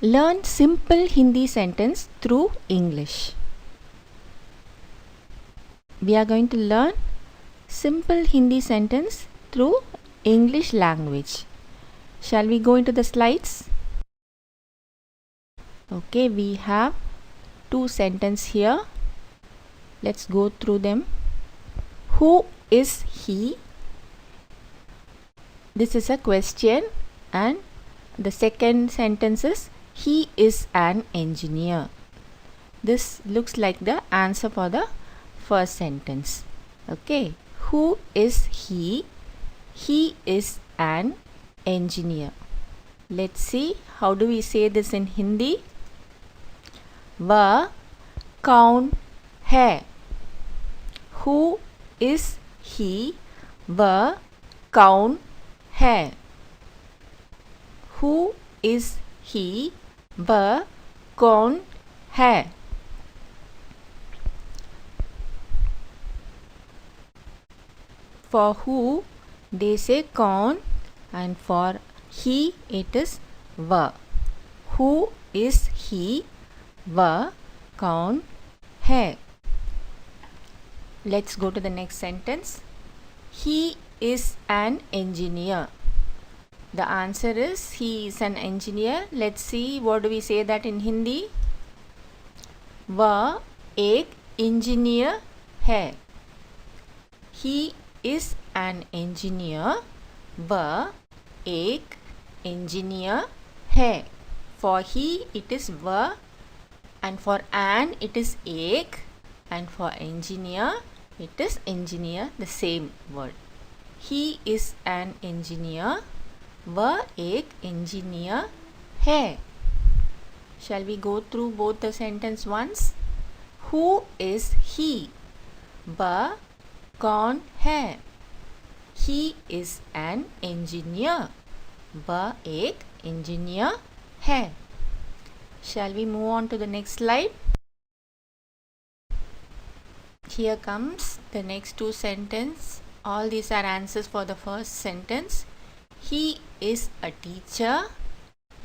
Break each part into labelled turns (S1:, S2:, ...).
S1: Learn simple Hindi sentence through English. We are going to learn simple Hindi sentence through English language. Shall we go into the slides? Okay, we have two sentences here. Let's go through them. Who is he? This is a question, and the second sentence is he is an engineer. This looks like the answer for the first sentence. Okay, who is he? He is an engineer. Let's see how do we say this in Hindi. वह कौन है? Who is he? वह कौन है? Who is he? वह कौन है? For who they say कौन, and for he it is वह. Who is he? वह कौन है? Let's go to the next sentence. He is an engineer. The answer is he is an engineer. Let's see what do we say that in Hindi. वह एक engineer है. He is an engineer. वह एक engineer है. For he it is वह, and for an it is ek, and for engineer it is engineer, the same word. He is an engineer. वह एक engineer है. Shall we go through both the sentence once? Who is he? वह कौन है? He is an engineer. वह एक engineer है. Shall we move on to the next slide? Here comes the next two sentences. All these are answers for the first sentence. He is a teacher.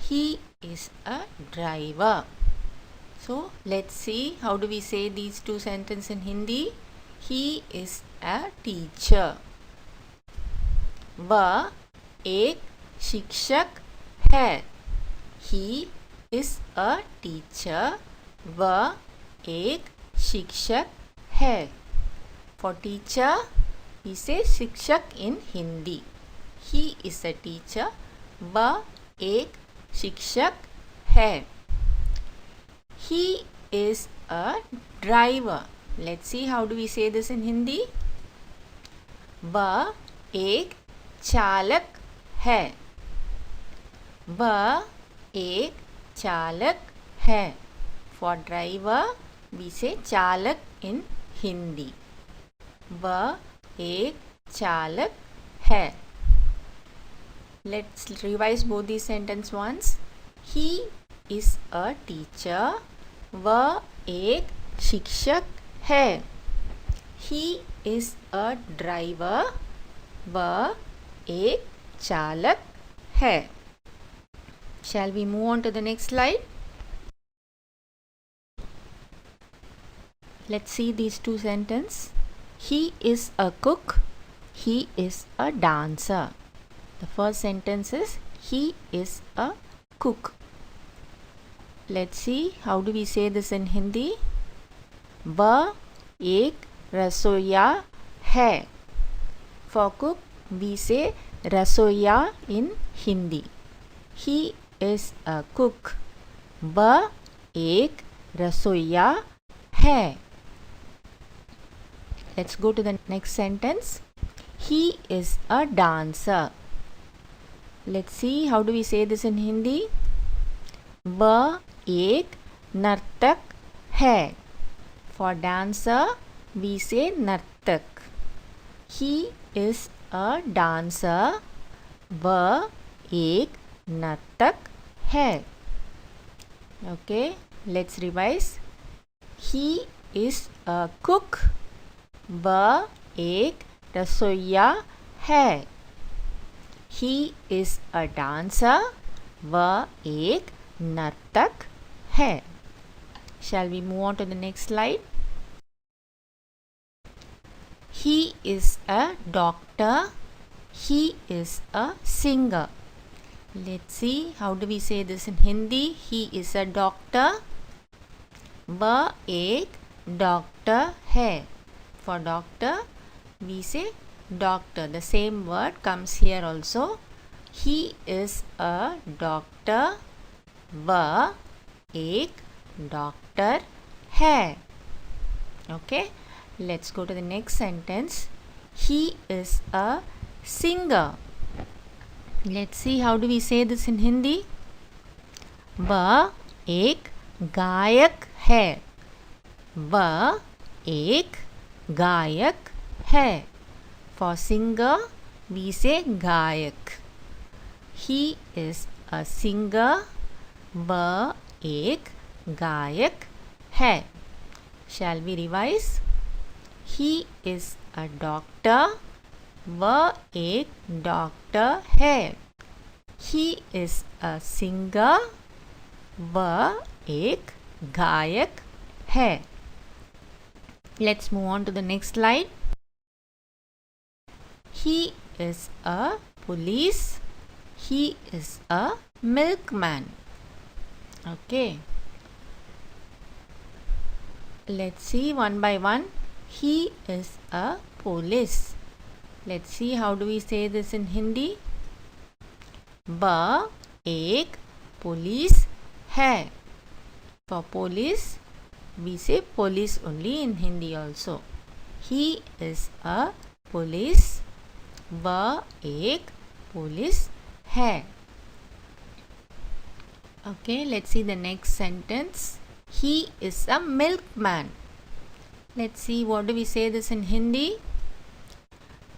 S1: He is a driver. So let's see how do we say these two sentences in Hindi. He is a teacher. वह एक शिक्षक है. He is a teacher. वह एक शिक्षक है. For teacher we say शिक्षक in Hindi. He is a teacher. वह एक शिक्षक है. He is a driver. Let's see how do we say this in Hindi. वह एक चालक है. वह एक चालक है. For driver we say चालक in Hindi. वह एक चालक है. Let's revise both these sentences once. He is a teacher. वह एक शिक्षक है. He is a driver. वह एक चालक है. Shall we move on to the next slide? Let's see these two sentences. He is a cook. He is a dancer. The first sentence is he is a cook. Let's see how do we say this in Hindi. वह एक रसोइया है. For cook we say रसोइया in Hindi. He is a cook. वह एक रसोइया है. Let's go to the next sentence. He is a dancer. Let's see how do we say this in Hindi. वह एक नर्तक है. For dancer we say नर्तक. He is a dancer. वह एक नर्तक है. Okay, let's revise. He is a cook. वह एक रसोइया है. He is a dancer. वह एक नर्तक है. Shall we move on to the next slide? He is a doctor. He is a singer. Let's see how do we say this in Hindi. He is a doctor. वह एक doctor है. For doctor we say doctor. The same word comes here also. He is a doctor. वह एक doctor है. Okay. Let's go to the next sentence. He is a singer. Let's see how do we say this in Hindi. वह एक गायक है. वह एक गायक है. For singer we say गायक. He is a singer. वह एक गायक है. Shall we revise? He is a doctor. वह एक डॉक्टर है. He is a singer. वह एक गायक है. Let's move on to the next slide. He is a police. He is a milkman. Okay. Let's see one by one. He is a police. Let's see how do we say this in Hindi. वह एक police है. For police we say police only in Hindi also. He is a police. वह एक police है. Okay, let's see the next sentence. He is a milkman. Let's see what do we say this in Hindi.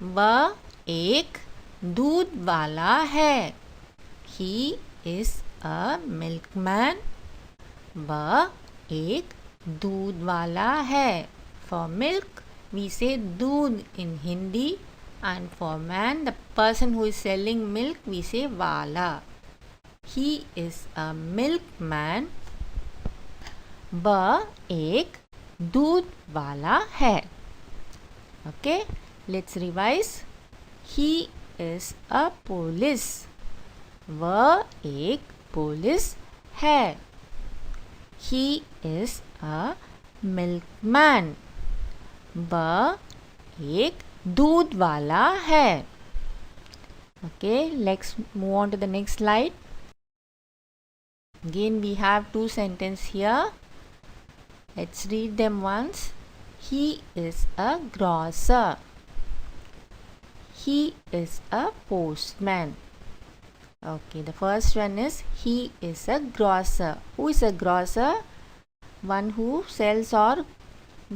S1: वह एक दूध वाला है. He is a milkman. वह एक दूध वाला है. For milk we say दूध in Hindi, and for man, the person who is selling milk, we say wala. He is a milkman. वह एक दूध वाला है. Okay, let's revise. He is a police. वह एक पुलिस है. He is a milkman. वह एक दूध वाला है. Okay, let's move on to the next slide. Again we have two sentences here. Let's read them once. He is a grocer. He is a postman. Okay, the first one is he is a grocer. Who is a grocer? One who sells our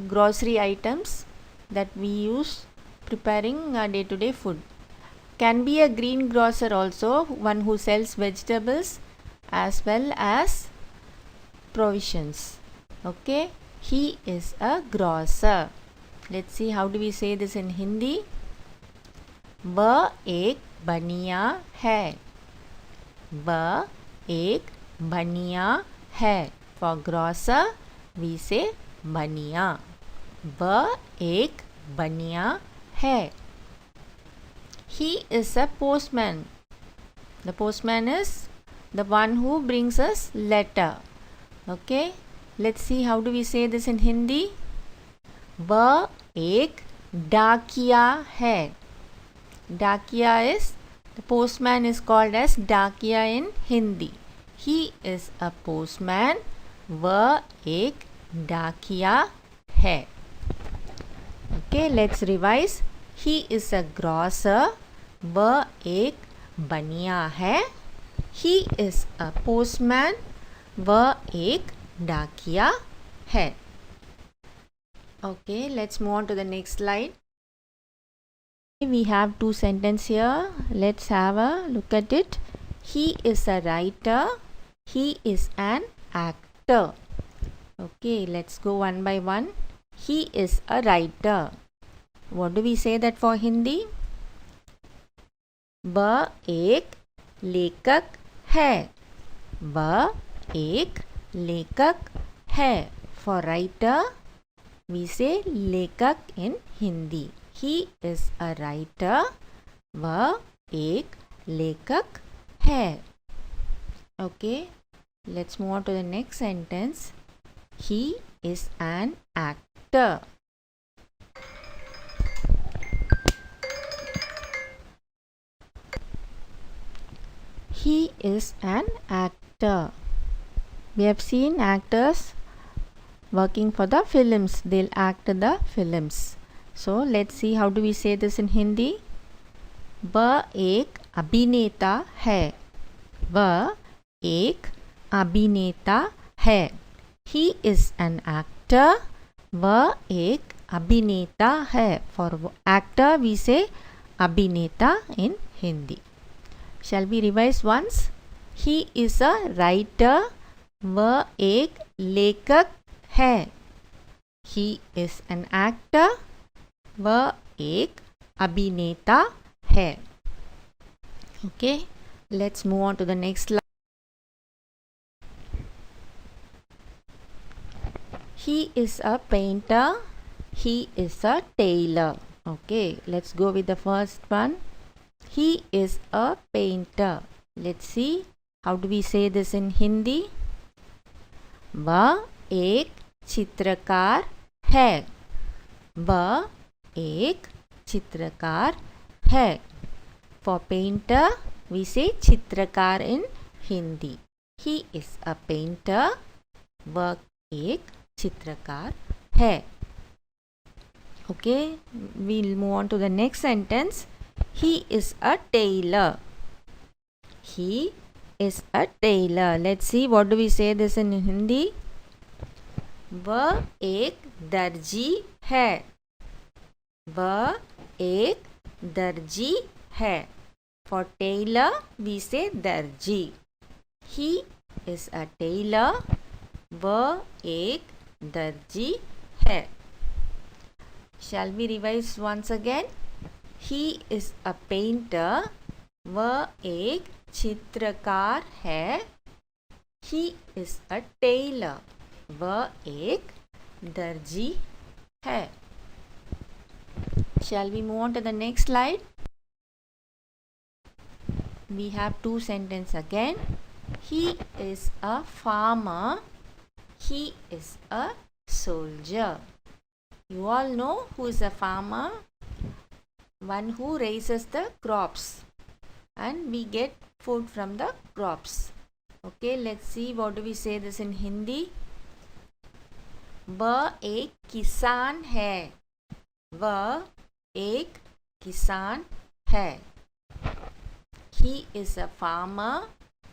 S1: grocery items that we use preparing day-to-day food. Can be a green grocer also, one who sells vegetables as well as provisions. Okay, he is a grocer. Let's see how do we say this in Hindi. वह एक बनिया है. वह एक बनिया है. For grocer we say बनिया. वह एक बनिया है. He is a postman. The postman is the one who brings us letter. Okay, let's see how do we say this in Hindi. वह एक डाकिया है. Dakiya is, the postman is called as Dakiya in Hindi. He is a postman. वह एक डाकिया है. Okay, let's revise. He is a grocer. वह एक बनिया है. He is a postman. वह एक डाकिया है. Okay, let's move on to the next slide. We have two sentences here. Let's have a look at it. He is a writer. He is an actor. Okay, let's go one by one. He is a writer. What do we say that for Hindi? वह एक लेखक है. वह एक लेखक है. For writer, we say लेखक in Hindi. He is a writer. वह एक लेखक है. Okay, let's move on to the next sentence. He is an actor. He is an actor. We have seen actors working for the films. They'll act the films. So let's see how do we say this in Hindi. वह एक अभिनेता है. वह एक अभिनेता है. He is an actor. वह एक अभिनेता है. For actor we say अभिनेता in Hindi. Shall we revise once? He is a writer. वह एक लेखक है. He is an actor. वह एक अभिनेता है. Okay, let's move on to the next slide. He is a painter. He is a tailor. Okay, let's go with the first one. He is a painter. Let's see how do we say this in Hindi. वह एक चित्रकार है. वह एक चित्रकार है. For painter we say चित्रकार in Hindi. He is a painter. वह एक चित्रकार है. Okay, we'll move on to the next sentence. He is a tailor. He is a tailor. Let's see what do we say this in Hindi. वह एक दर्जी है. वह एक दर्जी है. For tailor we say दर्जी. He is a tailor. वह एक दर्जी है. Shall we revise once again? He is a painter. वह एक चित्रकार है. He is a tailor. वह एक दर्जी है. Shall we move on to the next slide? We have two sentences again. He is a farmer. He is a soldier. You all know who is a farmer? One who raises the crops and we get food from the crops. Okay, let's see what do we say this in Hindi. वह एक किसान है. वह एक किसान है. He is a farmer.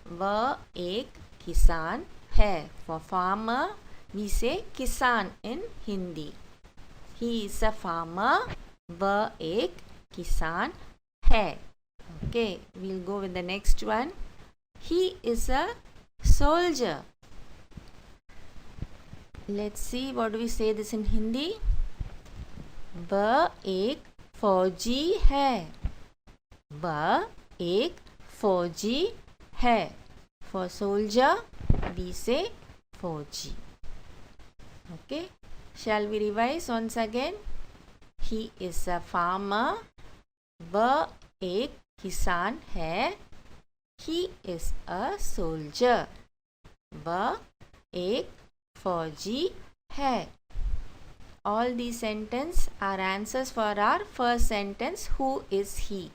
S1: वह एक किसान है. For farmer we say किसान in Hindi. He is a farmer. वह एक किसान है. Okay, we'll go with the next one. He is a soldier. Let's see what do we say this in Hindi. वह एक फौजी है. वह एक फौजी है. For soldier we say फौजी. Okay, shall we revise once again? He is a farmer. वह एक किसान है. He is a soldier. वह एक फौजी है. All these sentences are answers for our first sentence, who is he.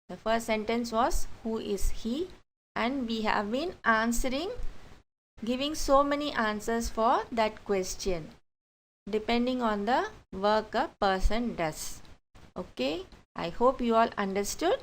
S1: The first sentence was who is he, and we have been answering, giving so many answers for that question depending on the work a person does. Okay, I hope you all understood.